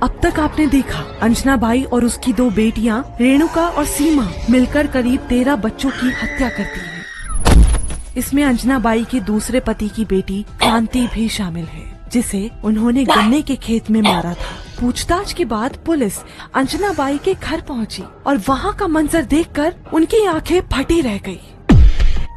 अब तक आपने देखा अंजना बाई और उसकी 2 बेटियां रेणुका और सीमा मिलकर करीब 13 बच्चों की हत्या करती है। इसमें अंजना बाई के दूसरे पति की बेटी क्रांति भी शामिल है, जिसे उन्होंने गन्ने के खेत में मारा था। पूछताछ के बाद पुलिस अंजना बाई के घर पहुंची और वहां का मंजर देखकर उनकी आंखें फटी रह गई।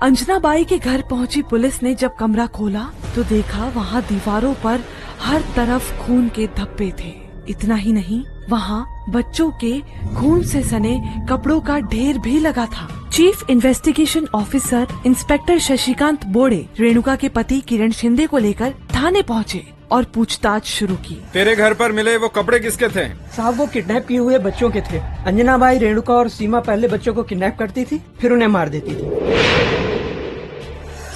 अंजना बाई के घर पहुंची पुलिस ने जब कमरा खोला तो देखा वहां दीवारों पर हर तरफ खून के धब्बे थे। इतना ही नहीं, वहाँ बच्चों के खून से सने कपड़ों का ढेर भी लगा था। Chief investigation officer inspector Shashikant बोड़े रेणुका के पति किरण शिंदे को लेकर थाने पहुँचे और पूछताछ शुरू की। तेरे घर पर मिले वो कपड़े किसके थे? साहब, वो किडनैप किए हुए बच्चों के थे। अंजना बाई, रेणुका और सीमा पहले बच्चों को किडनैप करती थी, फिर उन्हें मार देती थी।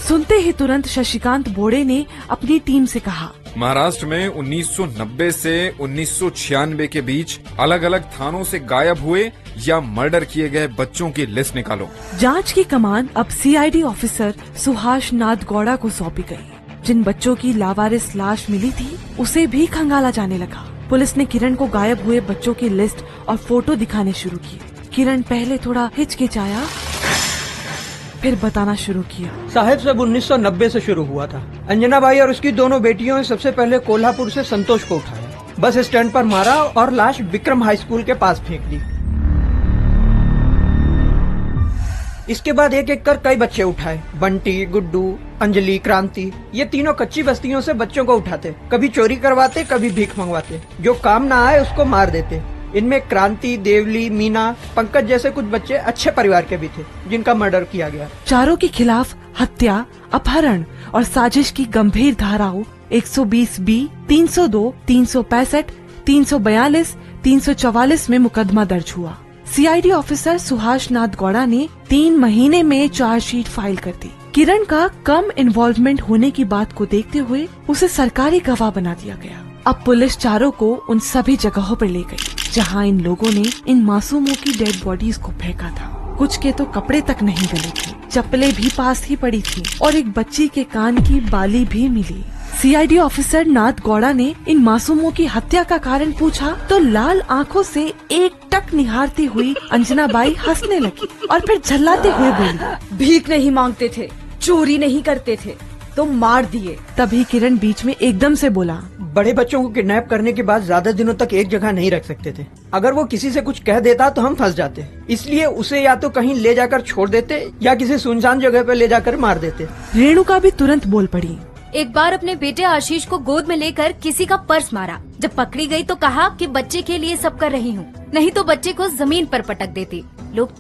सुनते ही तुरंत शशिकांत बोड़े ने अपनी टीम से कहा, महाराष्ट्र में 1990 से 1996 के बीच अलग अलग थानों से गायब हुए या मर्डर किए गए बच्चों की लिस्ट निकालो। जांच की कमान अब सीआईडी ऑफिसर सुहास नाथ गौड़ा को सौंपी गई। जिन बच्चों की लावारिस लाश मिली थी उसे भी खंगाला जाने लगा। पुलिस ने किरण को गायब हुए बच्चों की लिस्ट और फोटो दिखाने शुरू किए। किरण पहले थोड़ा हिचकिचाया, फिर बताना शुरू किया। साहब, सब 1990 से शुरू हुआ था। अंजना बाई और उसकी दोनों बेटियों ने सबसे पहले कोल्हापुर से संतोष को उठाया, बस स्टैंड पर मारा और लाश विक्रम हाई स्कूल के पास फेंक दी। इसके बाद एक एक कर कई बच्चे उठाए। बंटी, गुड्डू, अंजलि, क्रांति, ये तीनों कच्ची बस्तियों से बच्चों को उठाते, कभी चोरी करवाते, कभी भीख मंगवाते। जो काम ना आए उसको मार देते। इनमें क्रांति, देवली, मीना, पंकज जैसे कुछ बच्चे अच्छे परिवार के भी थे जिनका मर्डर किया गया। चारों के खिलाफ हत्या, अपहरण और साजिश की गंभीर धाराओं 120B, 302, 365, 342, 344 में मुकदमा दर्ज हुआ। सीआईडी ऑफिसर सुहास नाथ गौड़ा ने 3 महीने में चार्जशीट फाइल कर दी। किरण का कम इन्वॉल्वमेंट होने की बात को देखते हुए उसे सरकारी गवाह बना दिया गया। अब पुलिस चारों को उन सभी जगहों पर ले गई जहां इन लोगों ने इन मासूमों की डेड बॉडीज को फेंका था। कुछ के तो कपड़े तक नहीं गले थे, चप्पलें भी पास ही पड़ी थी और एक बच्ची के कान की बाली भी मिली। सीआईडी ऑफिसर नाथ गौड़ा ने इन मासूमों की हत्या का कारण पूछा तो लाल आंखों से एकटक निहारती हुई अंजना बाई हंसने लगी और फिर झल्लाते हुए बोली, भीख नहीं मांगते थे, चोरी नहीं करते थे, तो मार दिए। तभी किरण बीच में एकदम से बोला, बड़े बच्चों को किडनैप करने के बाद ज्यादा दिनों तक एक जगह नहीं रख सकते थे। अगर वो किसी से कुछ कह देता तो हम फंस जाते, इसलिए उसे या तो कहीं ले जाकर छोड़ देते या किसी सुनसान जगह पर ले जाकर मार देते। रेणुका भी तुरंत बोल पड़ी, एक बार अपने बेटे आशीष को गोद में लेकर किसी का पर्स मारा। जब पकड़ी गई तो कहा कि बच्चे के लिए सब कर रही हूँ, नहीं तो बच्चे को जमीन पर पटक देती। लोग